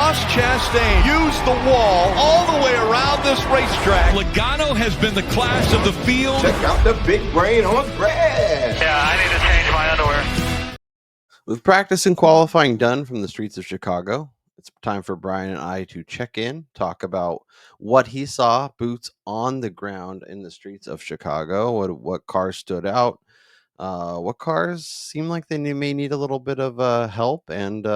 Ross Chastain used the wall all the way around this racetrack. Logano has been the class of the field. Check out the big brain on Brad. Yeah, I need to change my underwear. With practice and qualifying done from the streets of Chicago, it's time for Brian and I to check in, talk about what he saw, boots on the ground in the streets of Chicago, what cars stood out, what cars seem like they may need a little bit of help, and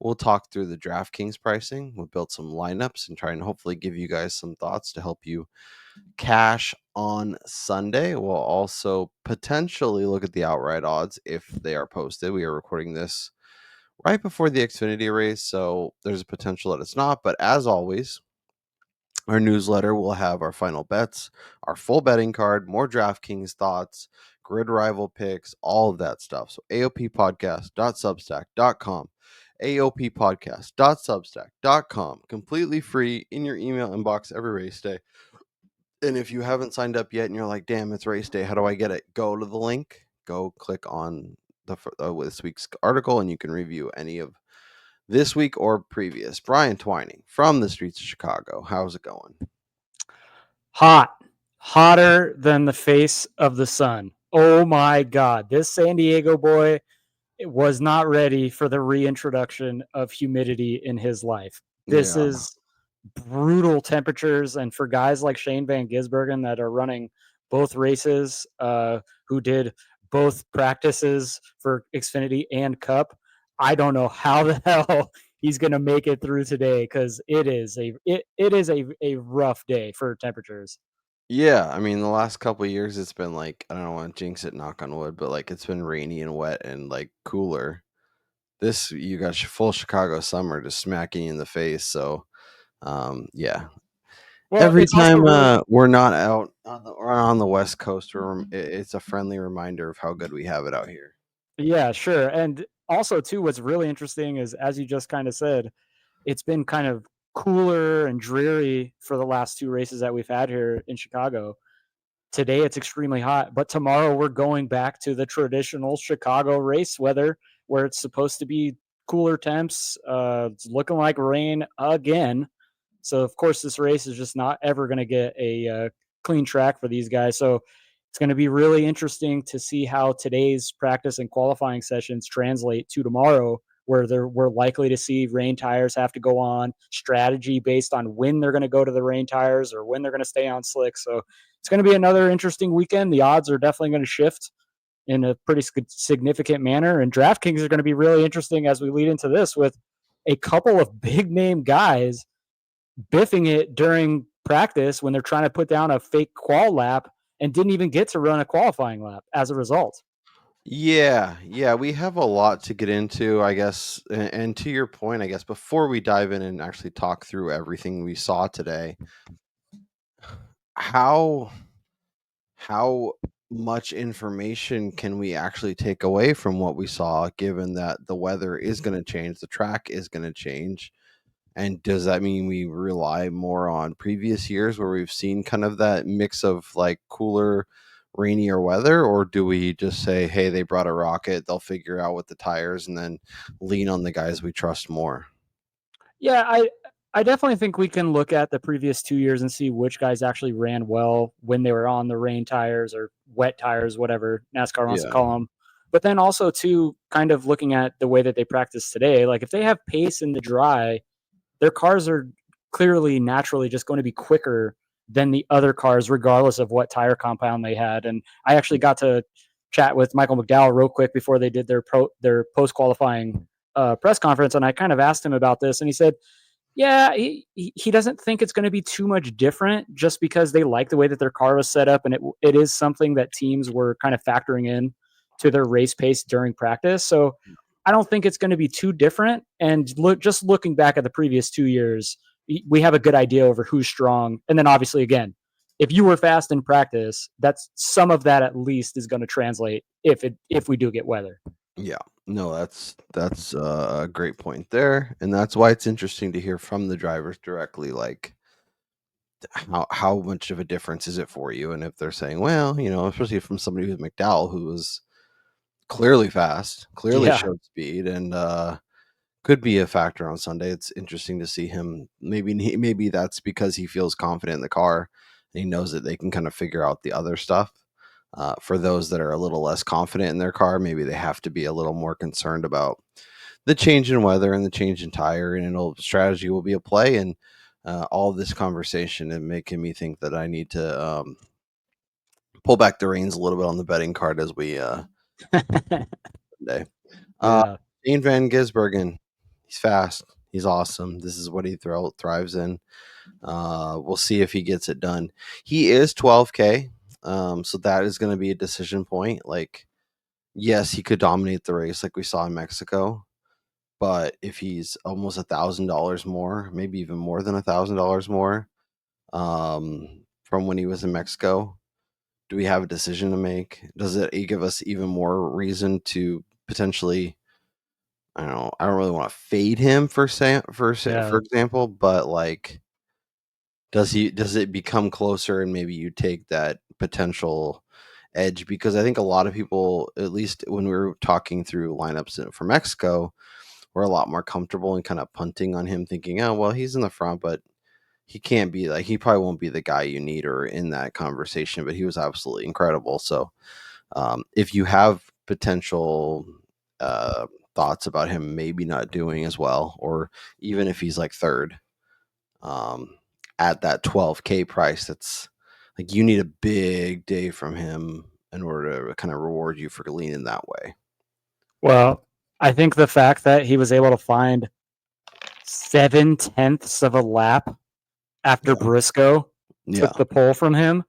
we'll talk through the DraftKings pricing. We'll build some lineups and try and hopefully give you guys some thoughts to help you cash on Sunday. We'll also potentially look at the outright odds if they are posted. We are recording this right before the Xfinity race, so there's a potential that it's not. But as always, our newsletter will have our final bets, our full betting card, more DraftKings thoughts, grid rival picks, all of that stuff. So aoppodcast.substack.com, aoppodcast.substack.com, completely free in your email inbox every race day. And if you haven't signed up yet and you're like, damn, it's race day, how do I get it? Go to the link, go click on this week's article, and you can review any of this week or previous. Brian Twining from the streets of Chicago. How's it going? Hotter than the face of the sun. Oh my God. This San Diego boy was not ready for the reintroduction of humidity in his life. This is brutal temperatures. And for guys like Shane Van Gisbergen that are running both races, who did both practices for Xfinity and Cup, I don't know how the hell he's going to make it through today, because it is a rough day for temperatures. Yeah, I mean, the last couple of years, it's been like, I don't want to jinx it, knock on wood, but like it's been rainy and wet and like cooler. This, you got full Chicago summer just smacking you in the face. So, yeah. Well, every time we're not out on the West Coast, it's a friendly reminder of how good we have it out here. Yeah, sure. And also, too, what's really interesting is, as you just kind of said, it's been kind of cooler and dreary for the last two races that we've had here in Chicago. Today it's extremely hot, but tomorrow we're going back to the traditional Chicago race weather, where it's supposed to be cooler temps. It's looking like rain again. So, of course, this race is just not ever going to get a clean track for these guys. So it's going to be really interesting to see how today's practice and qualifying sessions translate to tomorrow, where we're likely to see rain tires have to go on, strategy based on when they're going to go to the rain tires or when they're going to stay on slick. So it's going to be another interesting weekend. The odds are definitely going to shift in a pretty significant manner. And DraftKings are going to be really interesting as we lead into this, with a couple of big name guys biffing it during practice when they're trying to put down a fake qual lap and didn't even get to run a qualifying lap as a result. Yeah, we have a lot to get into, I guess. And to your point, I guess, before we dive in and actually talk through everything we saw today, how much information can we actually take away from what we saw, given that the weather is going to change, the track is going to change? And does that mean we rely more on previous years where we've seen kind of that mix of like cooler, rainier weather, or do we just say, hey, they brought a rocket, they'll figure out with the tires, and then lean on the guys we trust more? Yeah, I definitely think we can look at the previous 2 years and see which guys actually ran well when they were on the rain tires or wet tires, whatever NASCAR wants to call them. But then also, too, kind of looking at the way that they practice today, like if they have pace in the dry, their cars are clearly naturally just going to be quicker than the other cars, regardless of what tire compound they had. And I actually got to chat with Michael McDowell real quick before they did their post-qualifying press conference, and I kind of asked him about this, and he said, yeah, he doesn't think it's going to be too much different, just because they like the way that their car was set up, and it is something that teams were kind of factoring in to their race pace during practice. So I don't think it's going to be too different. And just looking back at the previous 2 years, we have a good idea over who's strong. And then obviously, again, if you were fast in practice, that's some of that at least is going to translate if we do get weather. Yeah, no, that's a great point there, and that's why it's interesting to hear from the drivers directly, like how much of a difference is it for you, and if they're saying, well, especially from somebody who's McDowell, who was clearly fast, clearly showed speed, and could be a factor on Sunday. It's interesting to see him. Maybe that's because he feels confident in the car and he knows that they can kind of figure out the other stuff. For those that are a little less confident in their car, maybe they have to be a little more concerned about the change in weather and the change in tire, and strategy will be a play. And all this conversation and making me think that I need to pull back the reins a little bit on the betting card as we day. Yeah. Shane Van Gisbergen, he's fast. He's awesome. This is what he thrives in. We'll see if he gets it done. He is 12K, so that is going to be a decision point. Like, yes, he could dominate the race like we saw in Mexico, but if he's almost $1,000 more, maybe even more than $1,000 more from when he was in Mexico, do we have a decision to make? Does it give us even more reason to potentially? I don't know. I don't really want to fade him for example, but like, does it become closer and maybe you take that potential edge? Because I think a lot of people, at least when we were talking through lineups for Mexico, were a lot more comfortable and kind of punting on him, thinking, oh well, he's in the front, but he can't be he probably won't be the guy you need or in that conversation. But he was absolutely incredible. So if you have potential thoughts about him maybe not doing as well, or even if he's like third at that 12K price, that's like you need a big day from him in order to kind of reward you for leaning that way. Well, I think the fact that he was able to find 0.7 of a lap after Briscoe took the pole from him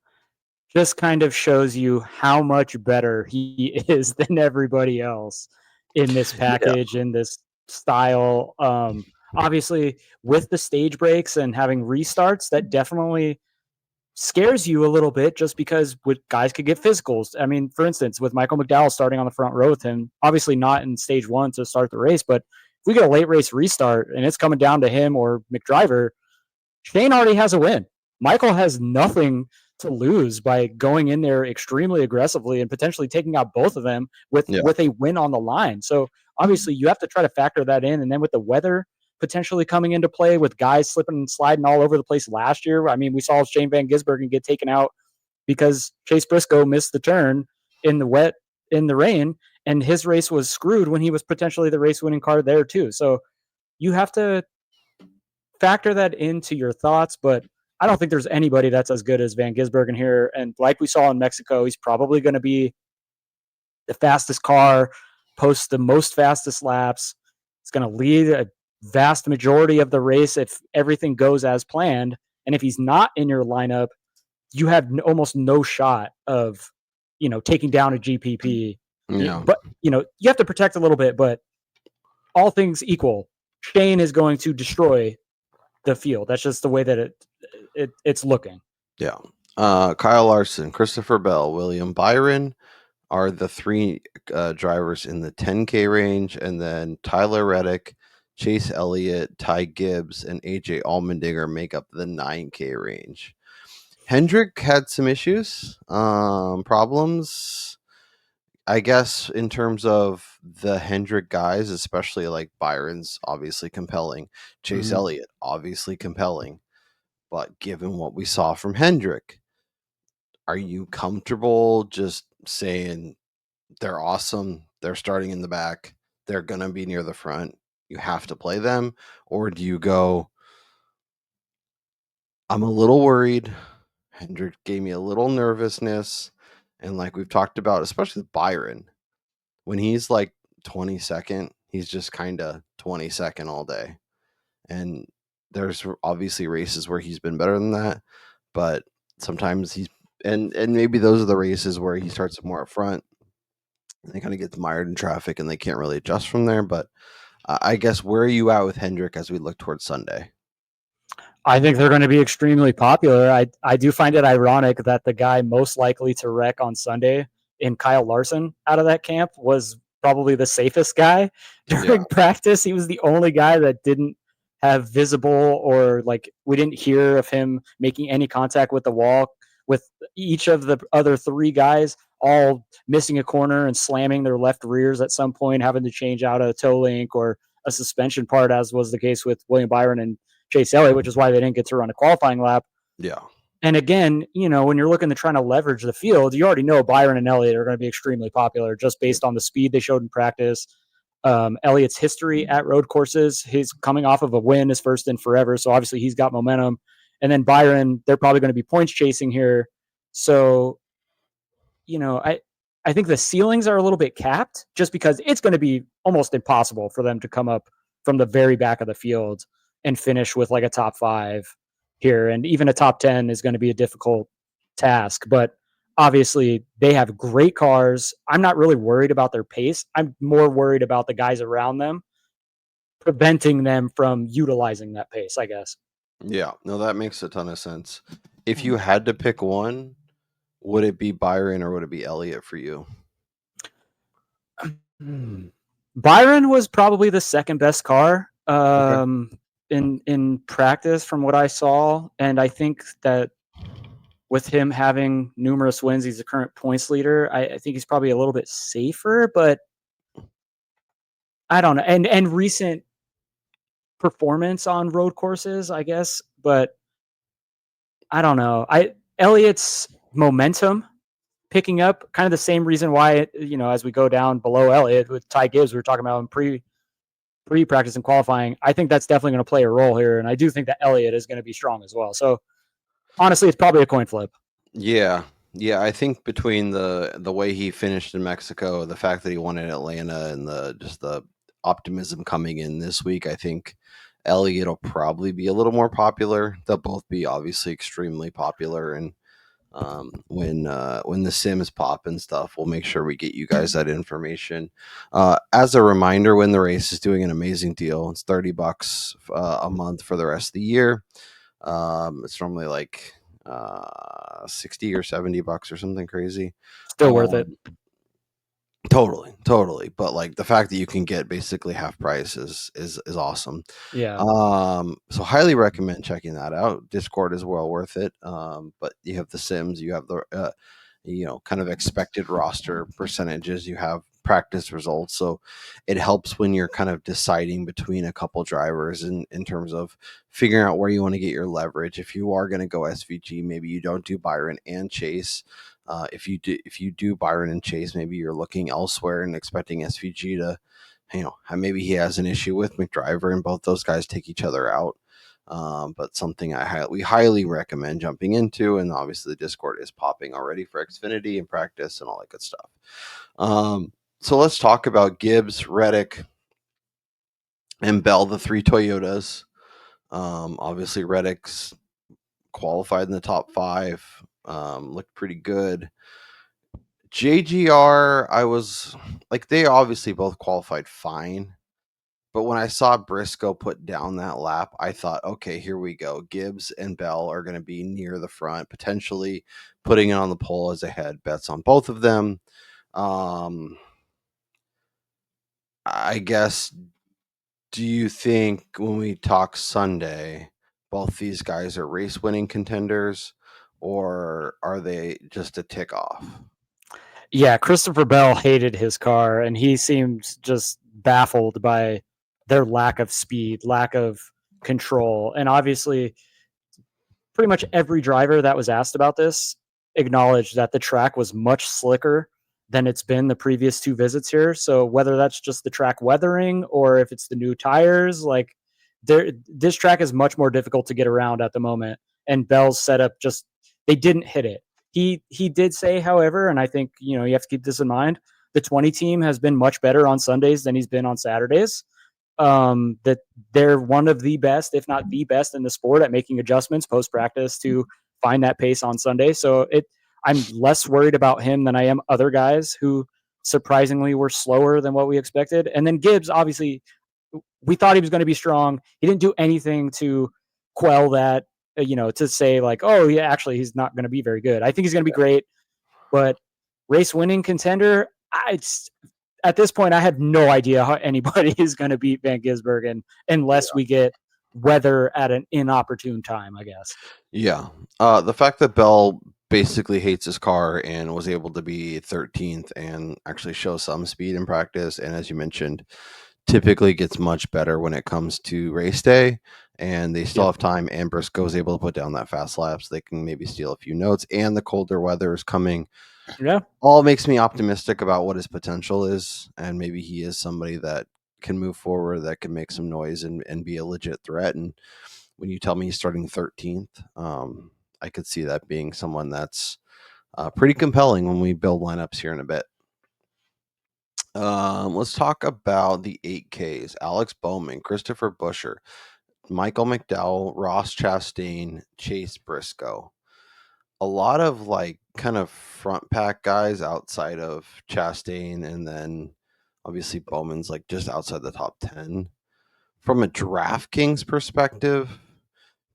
just kind of shows you how much better he is than everybody else in this package, in this style. Obviously, with the stage breaks and having restarts, that definitely scares you a little bit just because guys could get physicals. I mean, for instance, with Michael McDowell starting on the front row with him, obviously not in stage one to start the race, but if we get a late race restart and it's coming down to him or McDriver, Shane already has a win. Michael has nothing to lose by going in there extremely aggressively and potentially taking out both of them with a win on the line. So obviously you have to try to factor that in. And then with the weather potentially coming into play with guys slipping and sliding all over the place last year, I mean, we saw Shane Van Gisbergen get taken out because Chase Briscoe missed the turn in the rain, and his race was screwed when he was potentially the race winning car there too. So you have to factor that into your thoughts, but I don't think there's anybody that's as good as Van Gisbergen here. And like we saw in Mexico, he's probably going to be the fastest car, post the most fastest laps. It's going to lead a vast majority of the race if everything goes as planned. And if he's not in your lineup, you have almost no shot of, taking down a GPP. Yeah. But, you have to protect a little bit, but all things equal, Shane is going to destroy the field. That's just the way that it's looking. Yeah. Kyle Larson, Christopher Bell, William Byron are the three drivers in the 10K range, and then Tyler Reddick, Chase Elliott, Ty Gibbs, and AJ Allmendinger make up the 9K range. Hendrick had some issues, problems, I guess, in terms of the Hendrick guys, especially like Byron's obviously compelling, Chase Elliott obviously compelling, but given what we saw from Hendrick, are you comfortable just saying they're awesome, they're starting in the back, they're going to be near the front, you have to play them? Or do you go, I'm a little worried, Hendrick gave me a little nervousness, and like we've talked about, especially with Byron, when he's like 22nd, he's just kind of 22nd all day. And there's obviously races where he's been better than that, but sometimes and maybe those are the races where he starts more up front and they kind of get mired in traffic and they can't really adjust from there. But I guess, where are you at with Hendrick as we look towards Sunday? I think they're going to be extremely popular. I do find it ironic that the guy most likely to wreck on Sunday in Kyle Larson out of that camp was probably the safest guy during practice. He was the only guy that didn't have visible, or like we didn't hear of him making any contact with the wall, with each of the other three guys all missing a corner and slamming their left rears at some point, having to change out a toe link or a suspension part, as was the case with William Byron and Chase Elliott, which is why they didn't get to run a qualifying lap. Yeah. And again, when you're looking to trying to leverage the field, you already know Byron and Elliott are going to be extremely popular just based on the speed they showed in practice. Elliott's history at road courses, he's coming off of a win, his first in forever. So obviously he's got momentum. And then Byron, they're probably going to be points chasing here. So, I think the ceilings are a little bit capped just because it's going to be almost impossible for them to come up from the very back of the field and finish with like a top 5 here. And even a top 10 is going to be a difficult task. But obviously, they have great cars. I'm not really worried about their pace. I'm more worried about the guys around them, preventing them from utilizing that pace, I guess. Yeah. No, that makes a ton of sense. If you had to pick one, would it be Byron or would it be Elliott for you? Byron was probably the second best car Okay. in practice from what I saw. And I think that with him having numerous wins, he's the current points leader. I think he's probably a little bit safer, but I don't know. And recent performance on road courses, I guess, but I don't know. Elliott's momentum picking up, kind of the same reason why, as we go down below Elliott with Ty Gibbs, we were talking about in pre-practice and qualifying. I think that's definitely going to play a role here, and I do think that Elliott is going to be strong as well. So honestly, it's probably a coin flip. Yeah. Yeah, I think between the way he finished in Mexico, the fact that he won in Atlanta, and the optimism coming in this week, I think Elliott will probably be a little more popular. They'll both be obviously extremely popular, and when the sims pop and stuff, we'll make sure we get you guys that information. As a reminder, when the race is doing an amazing deal, it's $30 a month for the rest of the year. It's normally like 60 or $70 or something crazy. Still worth it. Totally. But like the fact that you can get basically half price is awesome. Yeah. So highly recommend checking that out. Discord is well worth it. But you have the sims, you have the kind of expected roster percentages, you have practice results. So it helps when you're kind of deciding between a couple drivers in terms of figuring out where you want to get your leverage. If you are going to go SVG, maybe you don't do Byron and Chase. If you do Byron and Chase, maybe you're looking elsewhere and expecting SVG to, maybe he has an issue with McDriver and both those guys take each other out. But something we highly recommend jumping into, and obviously the Discord is popping already for Xfinity and practice and all that good stuff. So let's talk about Gibbs, Reddick, and Bell, the 3 Toyotas. Obviously Reddick's qualified in the top 5. Looked pretty good. JGR, I was like, they obviously both qualified fine. But when I saw Briscoe put down that lap, I thought, okay, here we go. Gibbs and Bell are going to be near the front, potentially putting it on the pole as a head. Bets on both of them. I guess, do you think when we talk Sunday, both these guys are race-winning contenders, or are they just a tick off? Yeah, Christopher Bell hated his car, and he seemed just baffled by their lack of speed, lack of control. And obviously, pretty much every driver that was asked about this acknowledged that the track was much slicker than it's been the previous 2 visits here. So whether that's just the track weathering or if it's the new tires, like this track is much more difficult to get around at the moment. And Bell's setup they didn't hit it. He did say, however, and I think, you have to keep this in mind, the 20 team has been much better on Sundays than he's been on Saturdays. That they're one of the best, if not the best in the sport at making adjustments post-practice to find that pace on Sunday. So I'm less worried about him than I am other guys who surprisingly were slower than what we expected. And then Gibbs, obviously, we thought he was going to be strong. He didn't do anything to quell that, to say like, oh yeah, actually he's not going to be very good. I think he's going to be great, but race winning contender, at this point, I have no idea how anybody is going to beat Van Gisbergen unless we get weather at an inopportune time, I guess. Yeah. The fact that Bell basically hates his car and was able to be 13th and actually show some speed in practice, and as you mentioned, typically gets much better when it comes to race day, and they still Yep. have time. And Briscoe is able to put down that fast lap, so they can maybe steal a few notes. And the colder weather is coming. Yeah. All makes me optimistic about what his potential is, and maybe he is somebody that can move forward, that can make some noise and be a legit threat. And when you tell me he's starting 13th, I could see that being someone that's pretty compelling when we build lineups here in a bit. Let's talk about the 8Ks. Alex Bowman, Christopher Buescher, Michael McDowell, Ross Chastain, Chase Briscoe. A lot of like kind of front pack guys outside of Chastain, and then obviously Bowman's like just outside the top 10. From a DraftKings perspective,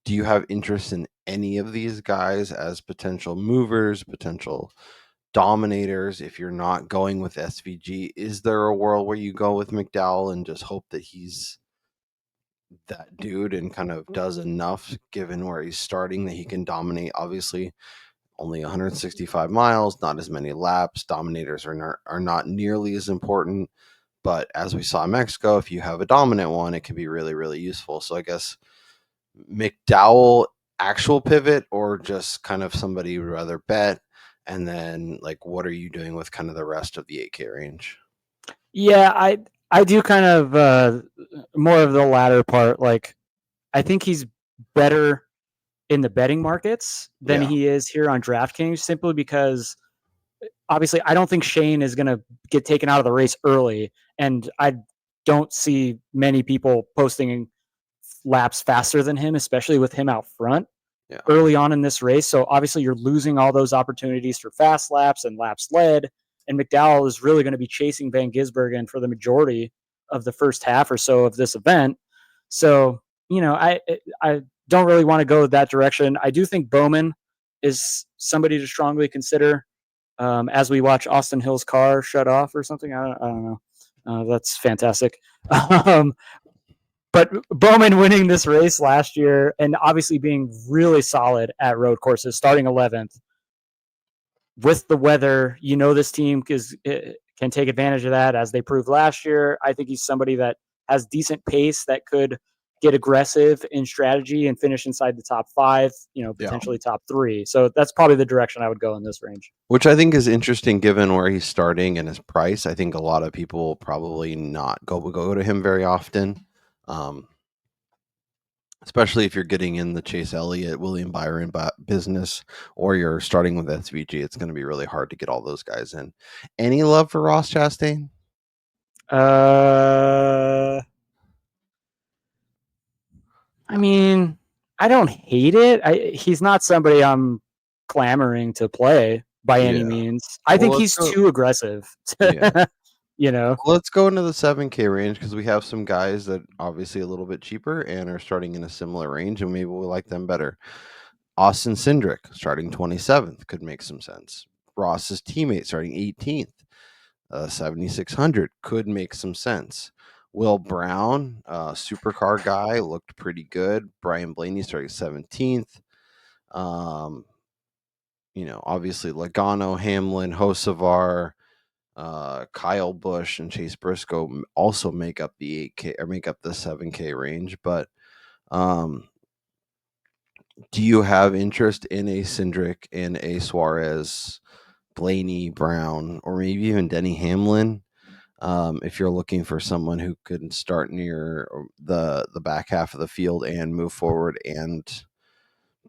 do you have interest in any of these guys as potential movers, potential dominators? If you're not going with SVG, is there a world where you go with McDowell and just hope that he's that dude and kind of does enough given where he's starting that he can dominate? Obviously, only 165 miles, not as many laps. Dominators are not nearly as important. But as we saw in Mexico, if you have a dominant one, it can be really, really useful. So I guess McDowell actual pivot, or just kind of somebody you would rather bet? And then like, what are you doing with kind of the rest of the 8K range? Yeah, I do kind of more of the latter part. Like, I think he's better in the betting markets than Yeah. he is here on DraftKings, simply because obviously I don't think Shane is going to get taken out of the race early, and I don't see many people posting laps faster than him, especially with him out front Yeah. early on in this race. So obviously you're losing all those opportunities for fast laps and laps led. And McDowell is really going to be chasing Van Gisbergen for the majority of the first half or so of this event. So, I don't really want to go that direction. I do think Bowman is somebody to strongly consider as we watch Austin Hill's car shut off or something. I don't know. That's fantastic. But Bowman winning this race last year and obviously being really solid at road courses, starting 11th. With the weather, this team can take advantage of that, as they proved last year. I think he's somebody that has decent pace, that could get aggressive in strategy and finish inside the top 5, potentially top 3. So that's probably the direction I would go in this range. Which I think is interesting given where he's starting and his price. I think a lot of people will probably not go to him very often. Especially if you're getting in the Chase Elliott, William Byron business, or you're starting with SVG, it's going to be really hard to get all those guys in. Any love for Ross Chastain? I mean, I don't hate it. He's not somebody I'm clamoring to play by any means. I think he's too aggressive. Let's go into the 7K range, because we have some guys that obviously a little bit cheaper and are starting in a similar range, and maybe we like them better. Austin Cindric starting 27th could make some sense. Ross's teammate starting 18th. 7,600 could make some sense. Will Brown, supercar guy, looked pretty good. Brian Blaney starting 17th. Obviously Logano, Hamlin, Hocevar, Kyle Busch, and Chase Briscoe also make up the 8K or make up the 7K range. But do you have interest in a Cindric, in a Suarez, Blaney, Brown, or maybe even Denny Hamlin? If you're looking for someone who could start near the back half of the field and move forward and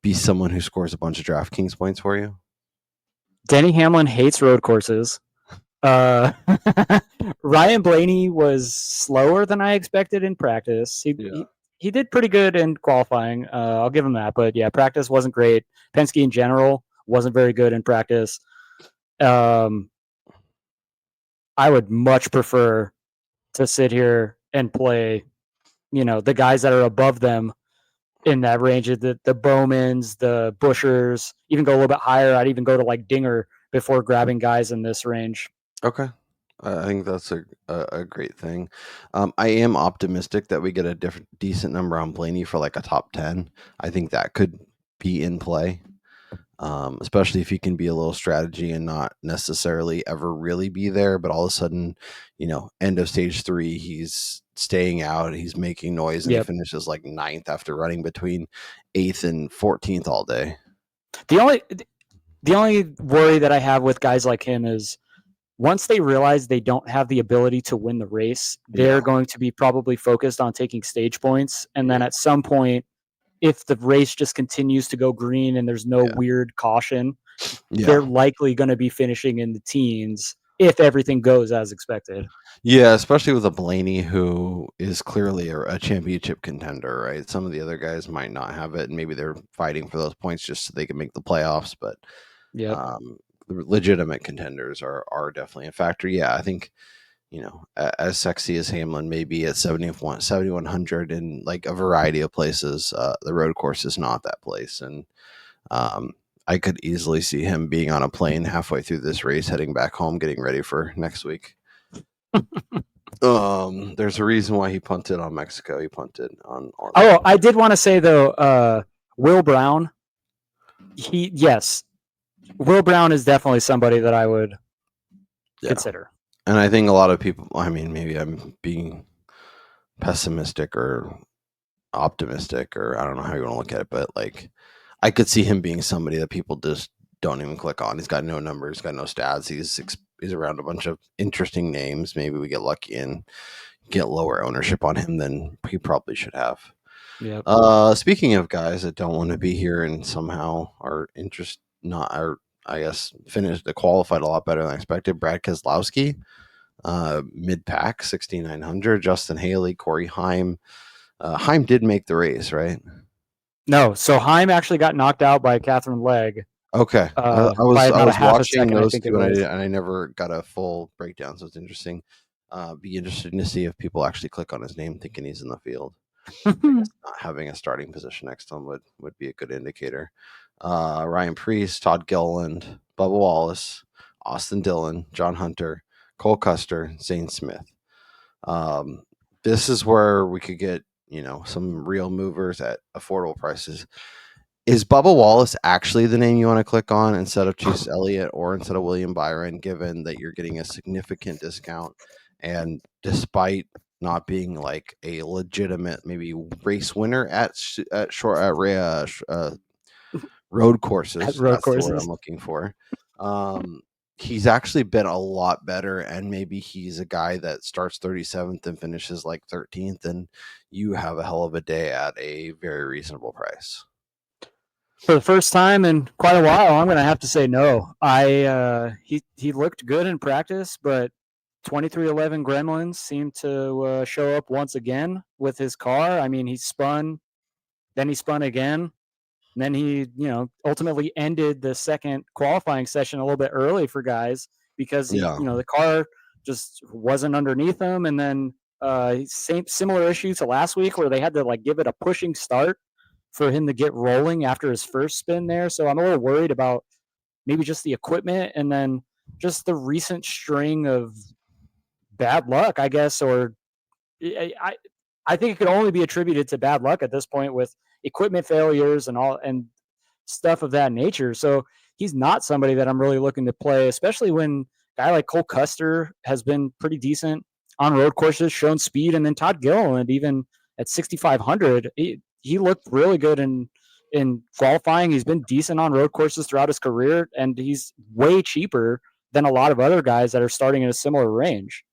be someone who scores a bunch of DraftKings points for you? Denny Hamlin hates road courses. Ryan Blaney was slower than I expected in practice. He did pretty good in qualifying. I'll give him that. But yeah, practice wasn't great. Penske in general wasn't very good in practice. I would much prefer to sit here and play, the guys that are above them in that range, the Bowmans, the Buschers, even go a little bit higher. I'd even go to like Dinger before grabbing guys in this range. Okay. I think that's a great thing. I am optimistic that we get a decent number on Blaney for like a top 10. I think that could be in play, especially if he can be a little strategy and not necessarily ever really be there. But all of a sudden, end of stage 3, he's staying out. He's making noise, and he finishes like 9th after running between 8th and 14th all day. The only worry that I have with guys like him is once they realize they don't have the ability to win the race, they're going to be probably focused on taking stage points. And then at some point, if the race just continues to go green and there's no weird caution, they're likely going to be finishing in the teens if everything goes as expected. Yeah, especially with a Blaney who is clearly a championship contender, right? Some of the other guys might not have it, and maybe they're fighting for those points just so they can make the playoffs. But the legitimate contenders are definitely a factor. Yeah, I think, as sexy as Hamlin may be at 7,100 in like a variety of places, the road course is not that place. And I could easily see him being on a plane halfway through this race, heading back home, getting ready for next week. There's a reason why he punted on Mexico. He punted on. I did want to say though, Will Brown. Will Brown is definitely somebody that I would consider. And I think a lot of people. I mean, maybe I'm being pessimistic or optimistic, or I don't know how you want to look at it, but like, I could see him being somebody that people just don't even click on. He's got no numbers, got no stats. He's around a bunch of interesting names. Maybe we get lucky and get lower ownership on him than he probably should have. Yeah. Speaking of guys that don't want to be here and somehow finished qualified a lot better than expected. Brad Keselowski, mid-pack, 6,900. Justin Haley, Corey Heim. Heim did make the race, right? No, so Heim actually got knocked out by Catherine Legg. Okay, I was watching those two, and I never got a full breakdown, so it's interesting. Be interested to see if people actually click on his name thinking he's in the field. Not having a starting position next to him would be a good indicator. Ryan Preece, Todd Gilliland, Bubba Wallace, Austin Dillon, John Hunter, Cole Custer, Zane Smith. This is where we could get some real movers at affordable prices. Is Bubba Wallace actually the name you want to click on instead of Chase Elliott or instead of William Byron, given that you're getting a significant discount, and despite not being like a legitimate maybe race winner at road courses? That's the word I'm looking for. He's actually been a lot better, and maybe he's a guy that starts 37th and finishes like 13th, and you have a hell of a day at a very reasonable price. For the first time in quite a while, I'm going to have to say no. He looked good in practice, but 2311 Gremlins seemed to show up once again with his car. I mean, he spun, then he spun again. And then he, ultimately ended the second qualifying session a little bit early for guys because the car just wasn't underneath him. And then similar issue to last week where they had to like give it a pushing start for him to get rolling after his first spin there. So I'm a little worried about maybe just the equipment and then just the recent string of bad luck, I guess, or I think it could only be attributed to bad luck at this point with equipment failures and stuff of that nature. So he's not somebody that I'm really looking to play, especially when a guy like Cole Custer has been pretty decent on road courses, shown speed, and then Todd Gilliland, even at 6,500, he looked really good in qualifying. He's been decent on road courses throughout his career, and he's way cheaper than a lot of other guys that are starting in a similar range.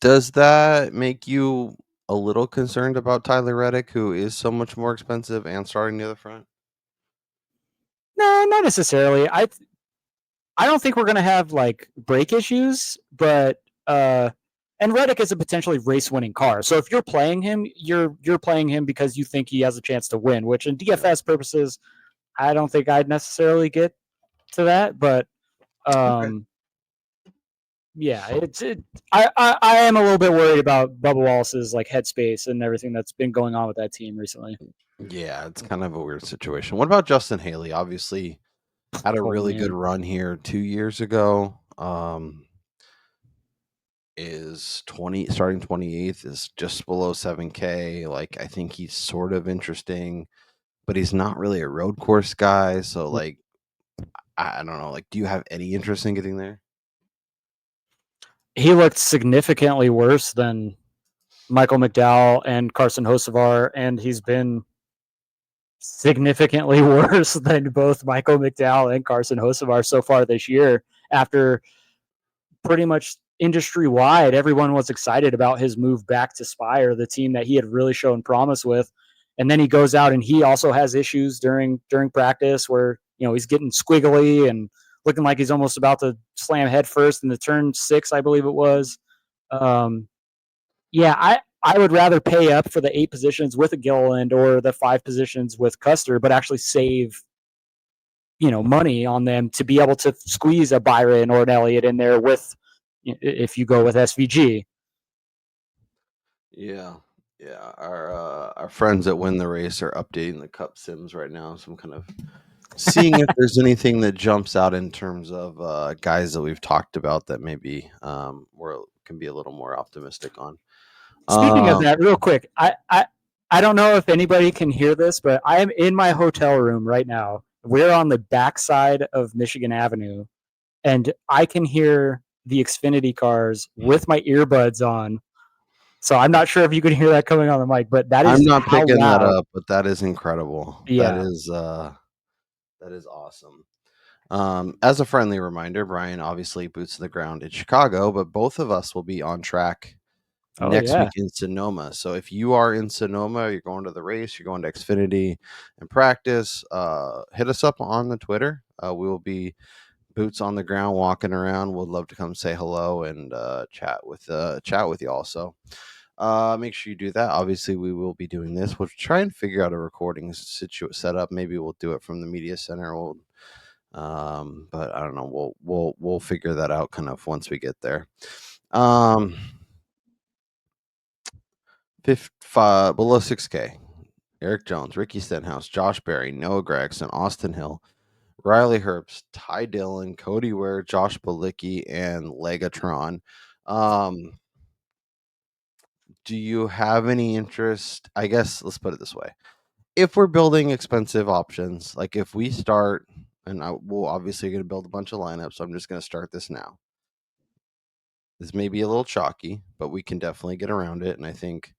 Does that make you a little concerned about Tyler Reddick, who is so much more expensive and starting near the front? No, not necessarily. I don't think we're going to have like brake issues, but and Reddick is a potentially race-winning car. So if you're playing him, you're playing him because you think he has a chance to win, which in DFS purposes, I don't think I'd necessarily get to that. But yeah, I am a little bit worried about Bubba Wallace's like headspace and everything that's been going on with that team recently. Yeah, it's kind of a weird situation. What about Justin Haley? Obviously, had a really good run here 2 years ago. Is starting 28th, is just below 7K. Like, I think he's sort of interesting, but he's not really a road course guy. So, like, I don't know. Like, do you have any interest in getting there? He looked significantly worse than Michael McDowell and Carson Hocevar, and he's been significantly worse than both Michael McDowell and Carson Hocevar so far this year. After pretty much industry-wide, everyone was excited about his move back to Spire, the team that he had really shown promise with. And then he goes out and he also has issues during practice where, he's getting squiggly and looking like he's almost about to slam head first in the turn 6, I believe it was. I would rather pay up for the 8 positions with a Gilliland or the 5 positions with Custer, but actually save, money on them to be able to squeeze a Byron or an Elliott in there with, if you go with SVG. Yeah. Our friends that win the race are updating the Cup Sims right now, so I'm kind of seeing if there's anything that jumps out in terms of guys that we've talked about that maybe can be a little more optimistic on. Speaking of that, real quick, I don't know if anybody can hear this, but I am in my hotel room right now. We're on the backside of Michigan Avenue, and I can hear the Xfinity cars with my earbuds on. So I'm not sure if you could hear that coming on the mic, but that is I'm not how picking loud. that up, but that is incredible. Yeah. That is awesome. As a friendly reminder, Brian obviously boots to the ground in Chicago, but both of us will be on track next week in Sonoma. So if you are in Sonoma, you're going to the race, you're going to Xfinity and practice, hit us up on the Twitter. We will be boots on the ground, walking around. We'd love to come say hello and chat with y'all. So make sure you do that. Obviously, we will be doing this. We'll try and figure out a recording setup. Maybe we'll do it from the media center. But I don't know. We'll figure that out kind of once we get there. Below 6K. Eric Jones, Ricky Stenhouse, Josh Berry, Noah Gregson, Austin Hill, Riley Herbst, Ty Dillon, Cody Ware, Josh Balicki, and Legatron. Do you have any interest? I guess let's put it this way. If we're building expensive options, like if we start, and we're obviously going to build a bunch of lineups, so I'm just going to start this now. This may be a little chalky, but we can definitely get around it, and I think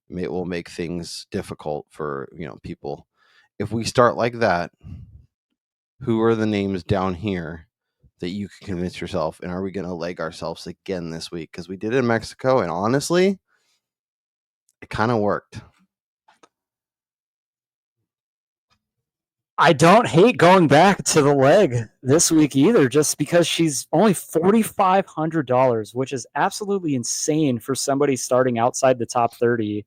it will make things difficult for people. If we start like that, who are the names down here that you can convince yourself, and are we going to leg ourselves again this week? Because we did it in Mexico, and honestly, it kind of worked. I don't hate going back to the leg this week either, just because she's only $4,500, which is absolutely insane for somebody starting outside the top 30,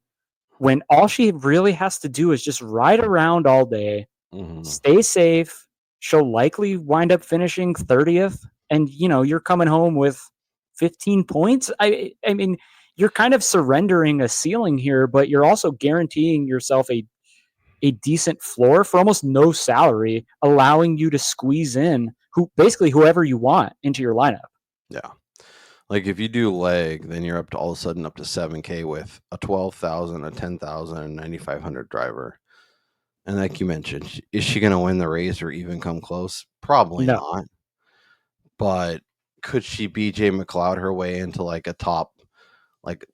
when all she really has to do is just ride around all day, stay safe. She'll likely wind up finishing 30th, and you're coming home with 15 points. I mean, you're kind of surrendering a ceiling here, but you're also guaranteeing yourself a decent floor for almost no salary, allowing you to squeeze in whoever you want into your lineup. Yeah. Like if you do leg, then you're up to all of a sudden up to 7K with a 12,000, a 10,000, a 9,500 driver. And like you mentioned, is she going to win the race or even come close? Probably not. But could she BJ McLeod her way into like a top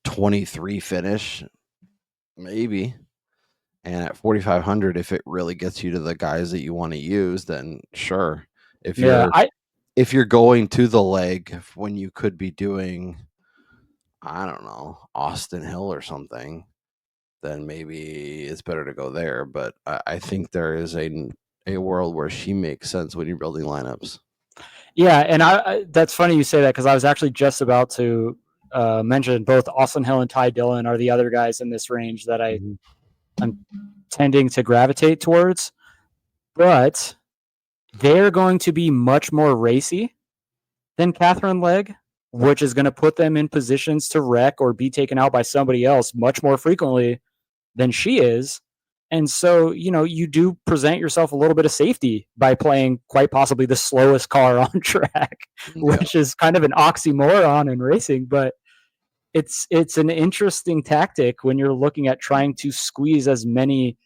23 finish? Maybe. And at 4,500, if it really gets you to the guys that you want to use, then sure. If you're going to the leg when you could be doing, I don't know, Austin Hill or something, then maybe it's better to go there. But I think there is a world where she makes sense when you're building lineups. Yeah, and that's funny you say that, because I was actually just about to mention both Austin Hill and Ty Dillon are the other guys in this range that I'm tending to gravitate towards, but they're going to be much more racy than Catherine Legg, which is going to put them in positions to wreck or be taken out by somebody else much more frequently than she is. And so, you do present yourself a little bit of safety by playing quite possibly the slowest car on track, which is kind of an oxymoron in racing, but it's an interesting tactic when you're looking at trying to squeeze as many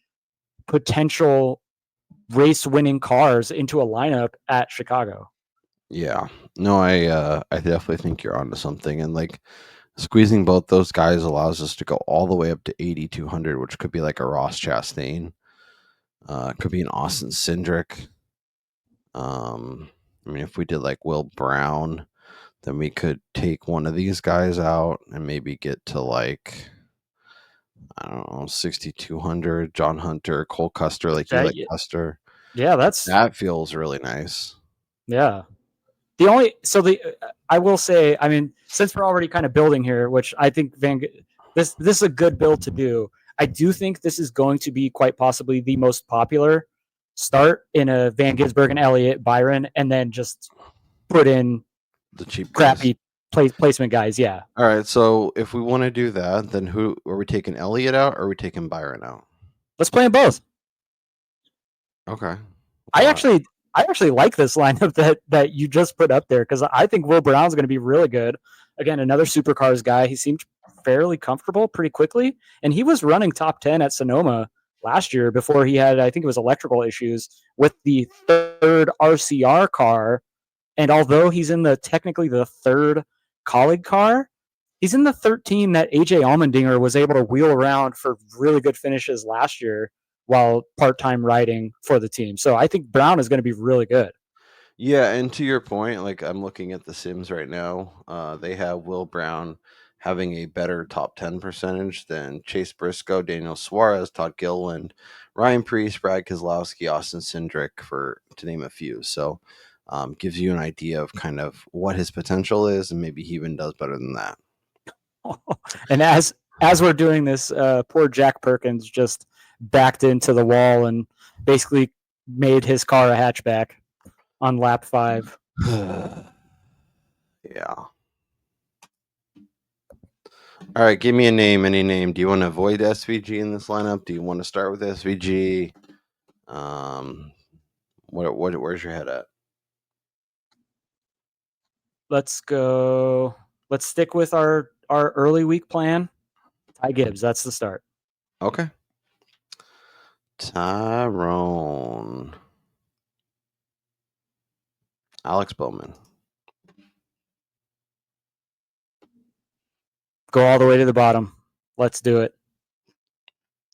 potential race winning cars into a lineup at Chicago. Yeah, no, I definitely think you're onto something. And like Squeezing both those guys allows us to go all the way up to 8,200, which could be like a Ross Chastain. Could be an Austin Cindric. I mean, if we did like Will Brown, then we could take one of these guys out and maybe get to like, I don't know, 6,200. John Hunter, Cole Custer, like you That- like Custer. Yeah, That feels really nice. yeah. I will say, I mean, since we're already kind of building here, which I think this is a good build to do. I do think this is going to be quite possibly the most popular start in a Van Gisbergen and Elliott, Byron, and then just put in The cheap crappy guys. placement guys. Yeah. All right, so if we want to do that, then who are we taking? Elliott out or are we taking Byron out? Let's play them both. Okay. I actually like this lineup that you just put up there because I think Will Brown's going to be really good. Again, another supercars guy. He seemed fairly comfortable pretty quickly, and he was running top 10 at Sonoma last year before he had, I think it was electrical issues with the third RCR car. And although he's in technically the third colleague car, he's in the 13 that AJ Allmendinger was able to wheel around for really good finishes last year while part-time riding for the team. So I think Brown is going to be really good. Yeah, and to your point, like I'm looking at the Sims right now. They have Will Brown having a better top 10 percentage than Chase Briscoe, Daniel Suarez, Todd Gilliland, Ryan Preece, Brad Keselowski, Austin Cindric, to name a few. So gives you an idea of kind of what his potential is, and maybe he even does better than that. And as we're doing this, poor Jack Perkins just backed into the wall and basically made his car a hatchback on lap 5. Yeah. All right, give me a name, any name. Do you want to avoid SVG in this lineup? Do you want to start with SVG? Where's your head at? Let's go. Let's stick with our early week plan. Ty Gibbs, that's the start. Okay. Tyrone. Alex Bowman. Go all the way to the bottom. Let's do it.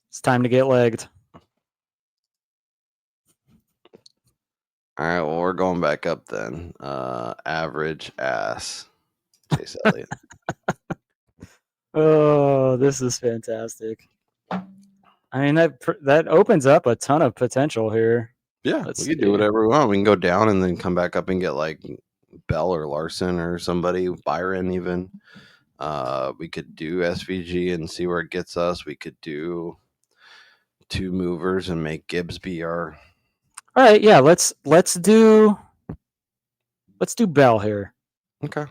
It's time to get legged. All right, well, we're going back up then. Average ass. Chase Elliott. Oh, this is fantastic. I mean, that opens up a ton of potential here. Yeah, Let's we can do whatever we want. We can go down and then come back up and get like Bell or Larson or somebody, Byron even. We could do SVG and see where it gets us. We could do 2 movers and make Gibbs be our. All right, yeah, let's do Bell here. Okay.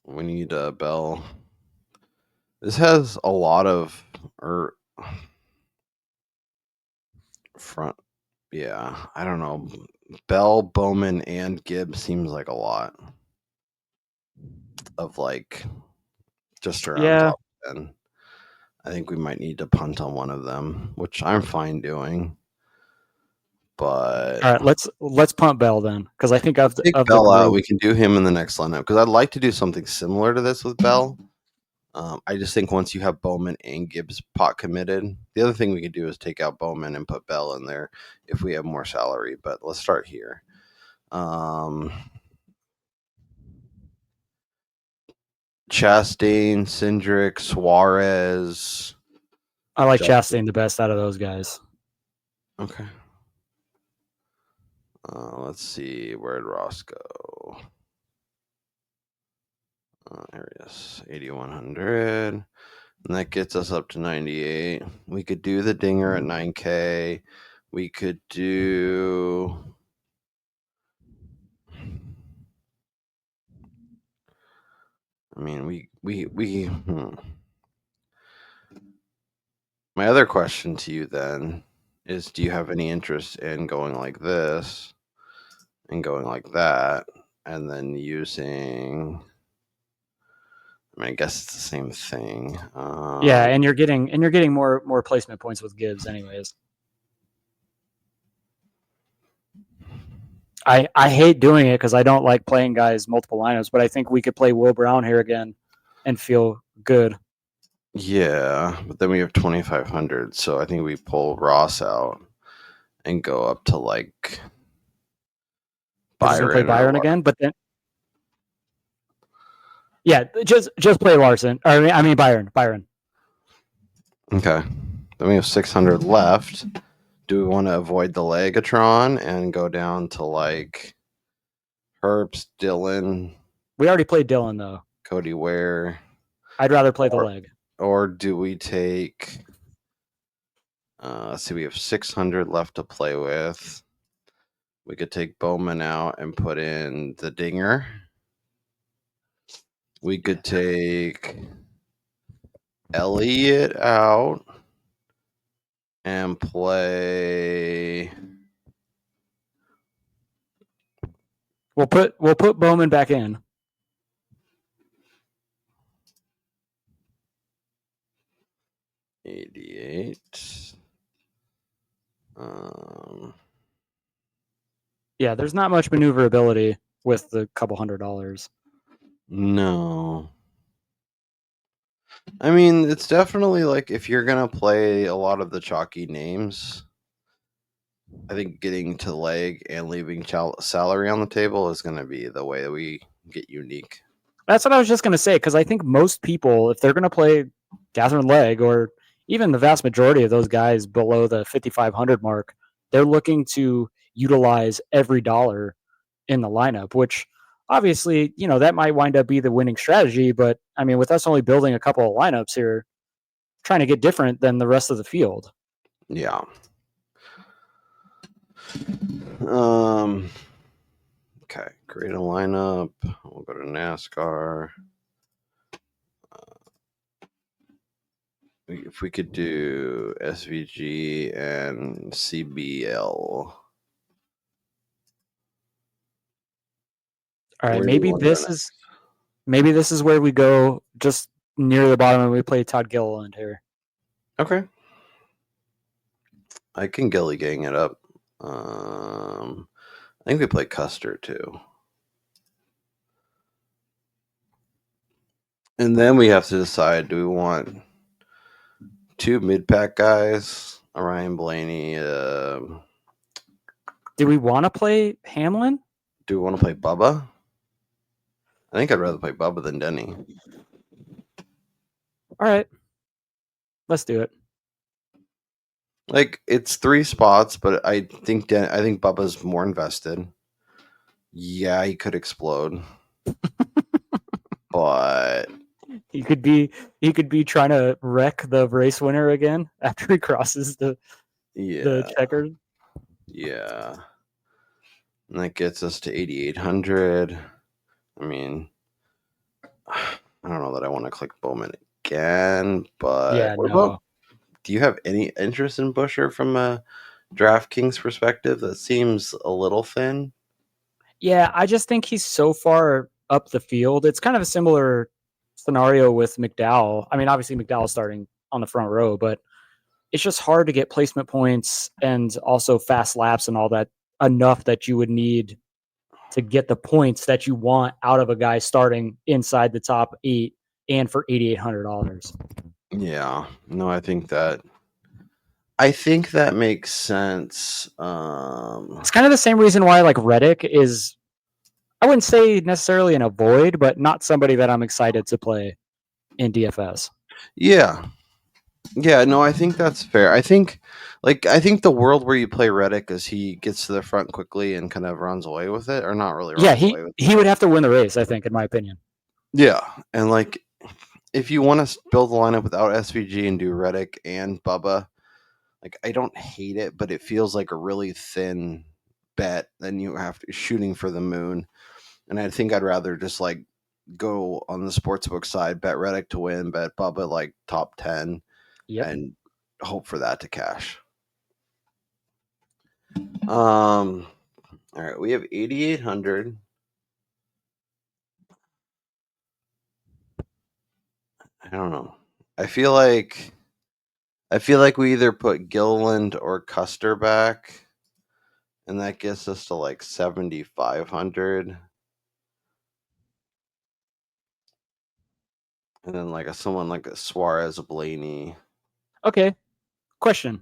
We need Bell. This has a lot of front. Yeah, I don't know. Bell, Bowman, and Gibbs seems like a lot of like just around top 10. I think we might need to punt on one of them, which I'm fine doing. But all right, let's punt Bell then, because I think of Bell out. We can do him in the next lineup because I'd like to do something similar to this with Bell. I just think once you have Bowman and Gibbs pot committed, the other thing we could do is take out Bowman and put Bell in there if we have more salary. But let's start here. Chastain, Cindric, Suarez. I like Chastain the best out of those guys. Okay. Let's see. Where'd Ross go? There he is. 8,100. And that gets us up to 98. We could do the dinger at 9K. We could do. I mean, My other question to you then is, do you have any interest in going like this and going like that and then using? I mean, I guess it's the same thing. Yeah, and you're getting more placement points with Gibbs, anyways. I hate doing it because I don't like playing guys multiple lineups, but I think we could play Will Brown here again and feel good. Yeah, but then we have 2,500, so I think we pull Ross out and go up to like We're just gonna play Byron. Byron again, but then yeah, just play Larson. Or I mean Byron. Okay, then we have 600 left. Do we want to avoid the Legatron and go down to like Herbst, Dylan, We already played Dylan though. Cody Ware? I'd rather play the leg. Or do we take? Let's see, we have 600 left to play with. We could take Bowman out and put in the Dinger. We could take Elliott out and play. We'll put Bowman back in. $88. Yeah, there's not much maneuverability with the couple $100. No. I mean, it's definitely like if you're going to play a lot of the chalky names, I think getting to leg and leaving salary on the table is going to be the way that we get unique. That's what I was just going to say, because I think most people, if they're going to play Catherine Leg, or even the vast majority of those guys below the 5,500 mark, they're looking to utilize every dollar in the lineup, which obviously, that might wind up be the winning strategy. But I mean, with us only building a couple of lineups here, trying to get different than the rest of the field. Yeah. Okay, create a lineup. We'll go to NASCAR. If we could do SVG and CBL. All right, maybe this is where we go just near the bottom and we play Todd Gilliland here. Okay. I can Gilly gang it up. I think we play Custer too. And then we have to decide, do we want two mid-pack guys, Ryan Blaney? Do we want to play Hamlin? Do we want to play Bubba? I think I'd rather play Bubba than Denny. All right. Let's do it. Like, it's 3 spots, but I think Bubba's more invested. Yeah, he could explode. But he could be trying to wreck the race winner again after he crosses the checkers. Yeah. And that gets us to 8,800. I mean, I don't know that I want to click Bowman again, but yeah, no. Do you have any interest in Busher from a DraftKings perspective? That seems a little thin. Yeah, I just think he's so far up the field. It's kind of a similar scenario with McDowell. I mean, obviously McDowell's starting on the front row, but it's just hard to get placement points and also fast laps and all that enough that you would need to get the points that you want out of a guy starting inside the top 8 and for $8,800. Yeah, no, I think that makes sense. It's kind of the same reason why like Reddick is, I wouldn't say necessarily an avoid, but not somebody that I'm excited to play in DFS. Yeah. Yeah, no, I think that's fair. I think the world where you play Reddick is he gets to the front quickly and kind of runs away with it, or not really. He would have to win the race, I think, in my opinion. Yeah, and like if you want to build a lineup without SVG and do Reddick and Bubba, like I don't hate it, but it feels like a really thin bet. Then you have to shooting for the moon, and I think I'd rather just like go on the sportsbook side, bet Reddick to win, bet Bubba like top 10. Yep. And hope for that to cash. All right, we have 8,800. I don't know. I feel like we either put Gilliland or Custer back And that gets us to like 7,500. And then like someone like a Suarez Blaney. Okay. Question.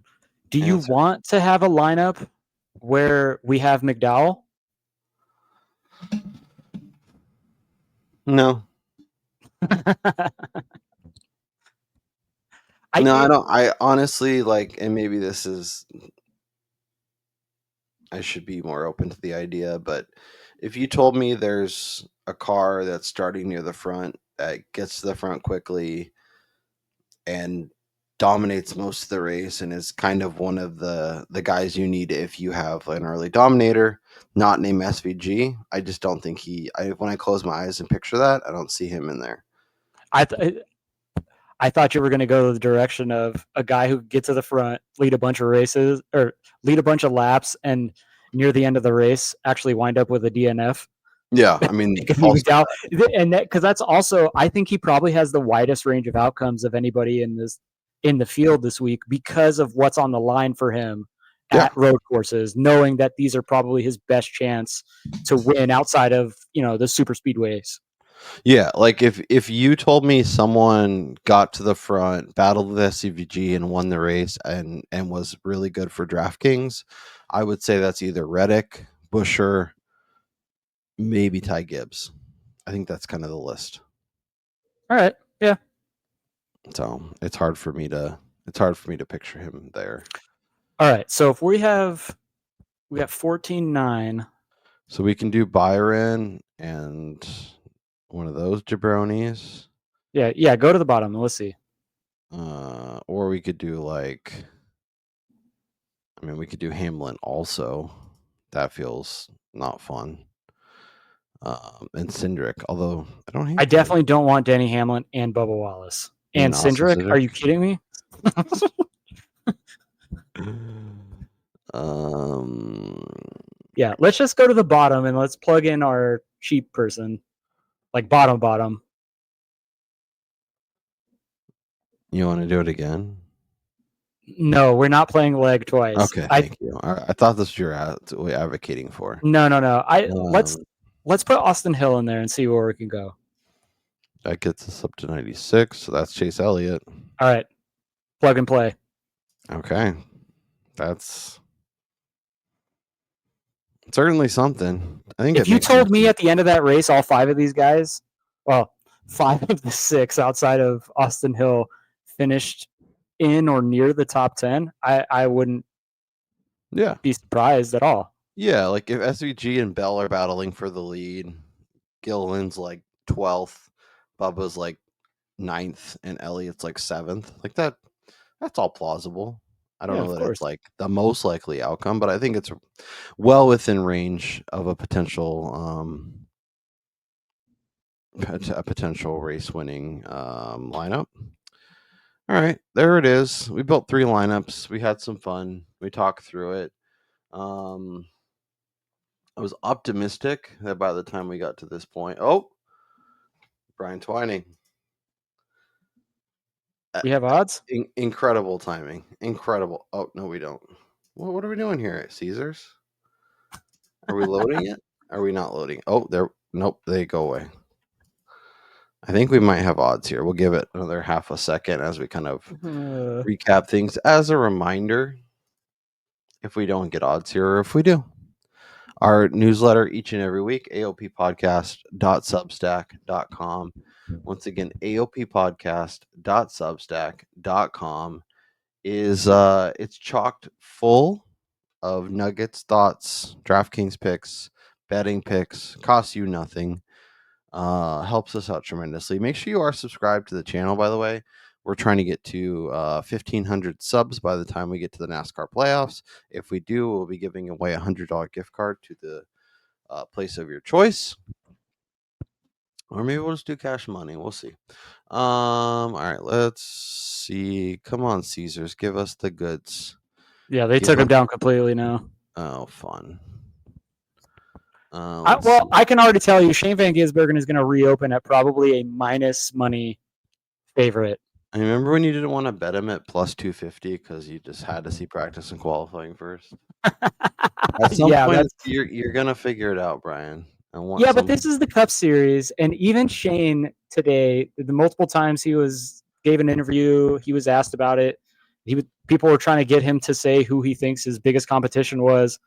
Do you Answer. want to have a lineup where we have McDowell? No. I don't. I honestly like, and maybe this is, I should be more open to the idea, but if you told me there's a car that's starting near the front that gets to the front quickly and dominates most of the race and is kind of one of the guys you need if you have an early dominator, not named SVG, I just don't think when I close my eyes and picture that, I don't see him in there. I thought you were going to go the direction of a guy who gets to the front, lead a bunch of races or lead a bunch of laps, and near the end of the race actually wind up with a DNF. Yeah, I mean, and because that's also, I think he probably has the widest range of outcomes of anybody in the field this week because of what's on the line for him at road courses, knowing that these are probably his best chance to win outside of the super speedways. Yeah, like if you told me someone got to the front, battled with SCVG, and won the race, and was really good for DraftKings, I would say that's either Reddick, Busher, maybe Ty Gibbs. I think that's kind of the list. All right, yeah. So it's hard for me to picture him there. All right, so if we got 14-9. So we can do Byron and one of those jabronis. Yeah. Go to the bottom. Let's see. Or we could do we could do Hamlin also. That feels not fun. And Cindric, although I don't hate I definitely don't want Denny Hamlin and Bubba Wallace. And Cindric? Are you kidding me? Yeah, let's just go to the bottom and let's plug in our cheap person. Like bottom. You want to do it again? No, we're not playing leg twice. Okay, thank you. I thought this was your advocating for. No. Let's put Austin Hill in there and see where we can go. That gets us up to 96, so that's Chase Elliott. All right, plug and play. Okay, that's certainly something. I think if you told me at the end of that race, all 5 of these guys, well, 5 of the 6 outside of Austin Hill finished in or near the top 10, I wouldn't be surprised at all. Yeah, like if SVG and Bell are battling for the lead, Gilliland's like 12th, Bubba's like 9th, and Elliott's like 7th. Like that's all plausible. I don't know that it's like the most likely outcome, but I think it's well within range of a potential race winning lineup. All right, there it is. We built 3 lineups. We had some fun. We talked through it. I was optimistic that by the time we got to this point, Brian Twining. We have odds? Incredible timing. Incredible. Oh, no, we don't. What are we doing here at Caesars? Are we loading it? Are we not loading? Oh, nope, they go away. I think we might have odds here. We'll give it another half a second as we kind of recap things. As a reminder, if we don't get odds here, or if we do, our newsletter each and every week, aoppodcast.substack.com. Once again, aoppodcast.substack.com is it's chocked full of nuggets, thoughts, DraftKings picks, betting picks, costs you nothing. Helps us out tremendously. Make sure you are subscribed to the channel, by the way. We're trying to get to 1,500 subs by the time we get to the NASCAR playoffs. If we do, we'll be giving away a $100 gift card to the place of your choice. Or maybe we'll just do cash money. We'll see. All right, let's see. Come on, Caesars. Give us the goods. Yeah, they took him down completely now. Oh, fun. I can already tell you Shane Van Gisbergen is going to reopen at probably a minus money favorite. I remember when you didn't want to bet him at plus 250 because you just had to see practice and qualifying first. At some Yeah, point, that's you're gonna figure it out, Brian. I want yeah, but some. this is the Cup Series, and even Shane today, the multiple times he gave an interview, he was asked about it. People were trying to get him to say who he thinks his biggest competition was.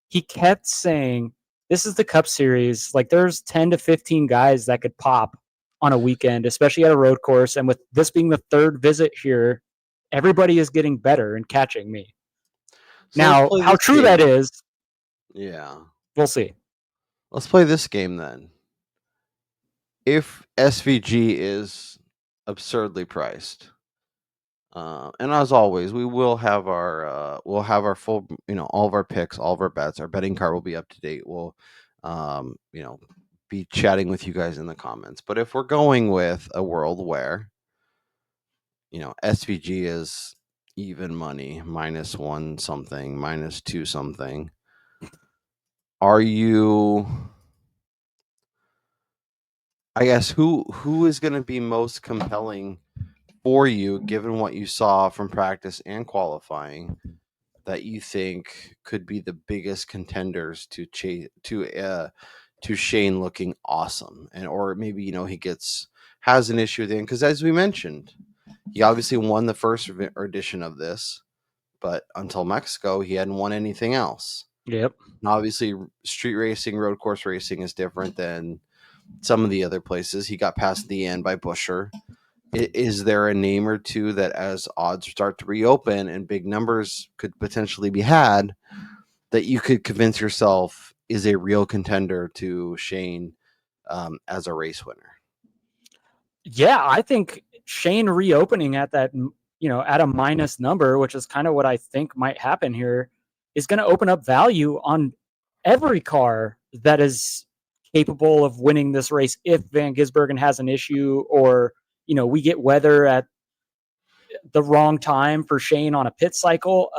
He kept saying, "This is the Cup Series. Like, there's 10 to 15 guys that could pop on a weekend, especially at a road course. And with this being the third visit here, everybody is getting better and catching me." So let's Now, play how this true that game. is, Yeah, we'll see. let's play this game then. If SVG is absurdly priced, and as always, we'll have our full, all of our picks, all of our bets, our betting card will be up to date. We'll, be chatting with you guys in the comments. But if we're going with a world where, SVG is even money, -1 something, -2 something, are you? I guess who is going to be most compelling for you, given what you saw from practice and qualifying, that you think could be the biggest contenders to Shane looking awesome, and or maybe he has an issue then, because as we mentioned, he obviously won the first edition of this, but until Mexico, he hadn't won anything else. Yep. And obviously, street racing, road course racing is different than some of the other places. He got past the end by Busher. Is there a name or two that, as odds start to reopen and big numbers could potentially be had, that you could convince yourself is a real contender to Shane as a race winner? Yeah, I think Shane reopening at that, at a minus number, which is kind of what I think might happen here, is going to open up value on every car that is capable of winning this race if Van Gisbergen has an issue, or, we get weather at the wrong time for Shane on a pit cycle.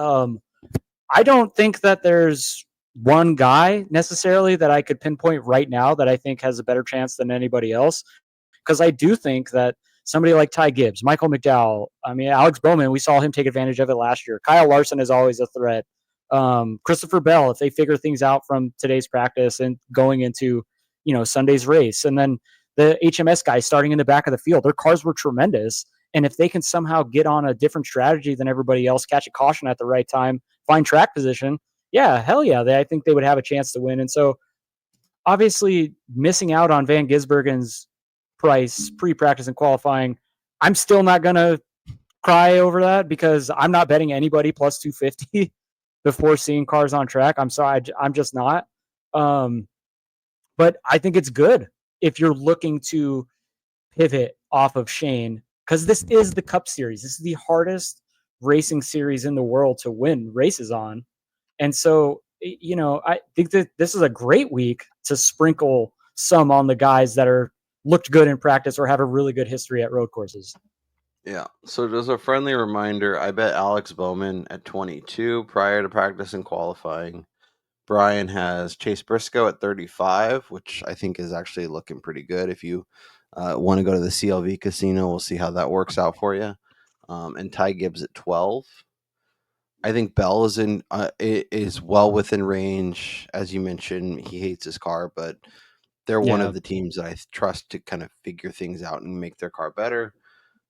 I don't think that there's one guy necessarily that I could pinpoint right now that I think has a better chance than anybody else. Because I do think that somebody like Ty Gibbs, Michael McDowell, I mean, Alex Bowman, we saw him take advantage of it last year. Kyle Larson is always a threat. Christopher Bell, if they figure things out from today's practice and going into, Sunday's race. And then the HMS guys starting in the back of the field, their cars were tremendous. And if they can somehow get on a different strategy than everybody else, catch a caution at the right time, find track position, yeah, hell yeah, I think they would have a chance to win. And so obviously missing out on Van Gisbergen's price pre-practice and qualifying, I'm still not going to cry over that because I'm not betting anybody plus 250 before seeing cars on track. I'm sorry, I'm just not. But I think it's good if you're looking to pivot off of Shane, because this is the Cup Series. This is the hardest racing series in the world to win races on. And so, I think that this is a great week to sprinkle some on the guys that are looked good in practice or have a really good history at road courses. Yeah. So just a friendly reminder, I bet Alex Bowman at 22 prior to practice and qualifying. Brian has Chase Briscoe at 35, which I think is actually looking pretty good. If you want to go to the CLV casino, we'll see how that works out for you. And Ty Gibbs at 12. I think Bell is well within range. As you mentioned, he hates his car, but they're one Yeah. of the teams that I trust to kind of figure things out and make their car better.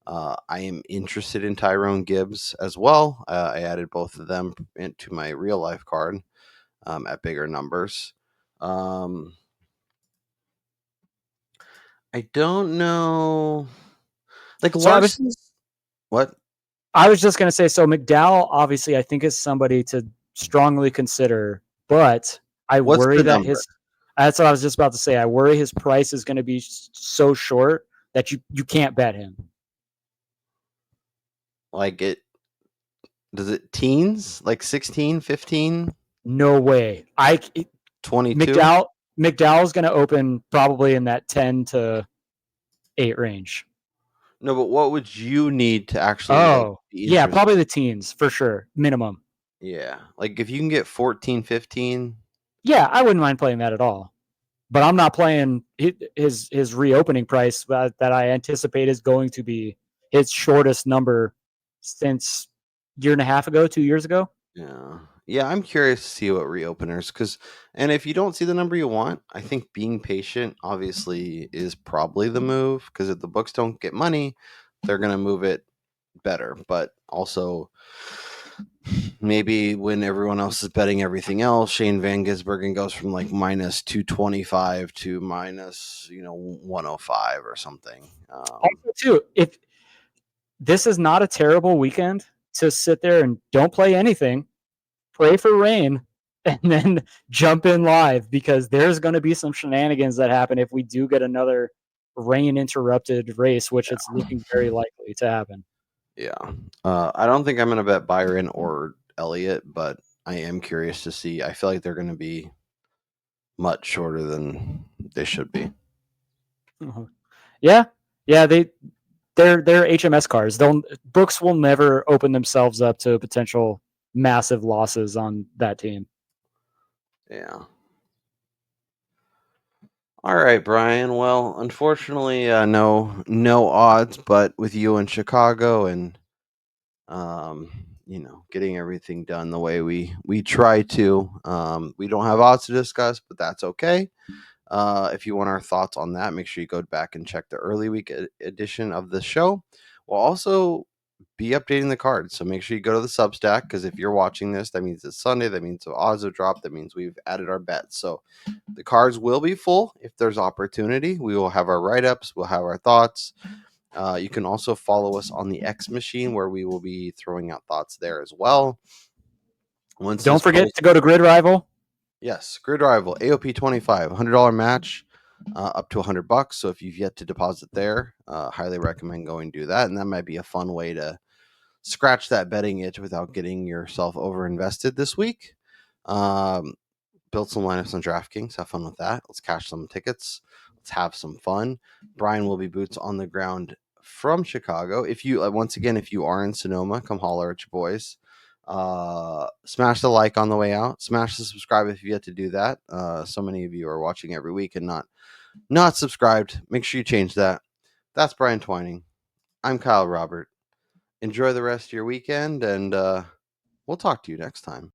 I am interested in Tyrone Gibbs as well. I added both of them into my real life card at bigger numbers. I don't know. Like So Larson's. What? I was just going to say, so McDowell, obviously, I think is somebody to strongly consider, but I What's worry the that number? that's what I was just about to say. I worry his price is going to be so short that you can't bet him. Like does it teens? Like 16, 15, No way. 22? McDowell's going to open probably in that 10 to 8 range. No, but what would you need to actually Oh, be yeah, interested? probably the teens for sure, minimum. Yeah. Like if you can get 14, 15. Yeah, I wouldn't mind playing that at all. But I'm not playing his reopening price that I anticipate is going to be his shortest number since year and a half ago, 2 years ago. Yeah. Yeah, I'm curious to see what reopeners, and if you don't see the number you want, I think being patient obviously is probably the move, because if the books don't get money, they're going to move it better. But also, maybe when everyone else is betting everything else, Shane Van Gisbergen goes from like minus 225 to minus 105 or something. Also, too, if this is not a terrible weekend to sit there and don't play anything, pray for rain, and then jump in live, because there's going to be some shenanigans that happen if we do get another rain interrupted race, which it's looking very likely to happen. Yeah. I don't think I'm going to bet Byron or Elliott, but I am curious to see. I feel like they're going to be much shorter than they should be. Yeah, they're HMS cars. Books will never open themselves up to potential massive losses on that team. Yeah. All right, Brian. Well, unfortunately, no odds, but with you in Chicago and getting everything done the way we try to, we don't have odds to discuss, but that's okay. If you want our thoughts on that, make sure you go back and check the early week edition of the show. We'll also be updating the cards, so make sure you go to the Substack, because if you're watching this, that means it's Sunday. That means the odds have dropped. That means we've added our bets. So the cards will be full if there's opportunity. We will have our write-ups. We'll have our thoughts. You can also follow us on the X machine, where we will be throwing out thoughts there as well. Don't forget to go to Grid Rival. Yes, Grid Rival, AOP 25, $100 match, up to $100. So if you've yet to deposit there, highly recommend going do that. And that might be a fun way to scratch that betting itch without getting yourself over invested this week. Build some lineups on DraftKings. Have fun with that. Let's cash some tickets. Let's have some fun. Brian will be boots on the ground from Chicago. If you once again, if you are in Sonoma, come holler at your boys. Smash the like on the way out. Smash the subscribe if you yet to do that. So many of you are watching every week and not subscribed. Make sure you change that. That's Brian Twining. I'm Kyle Robert. Enjoy the rest of your weekend, and we'll talk to you next time.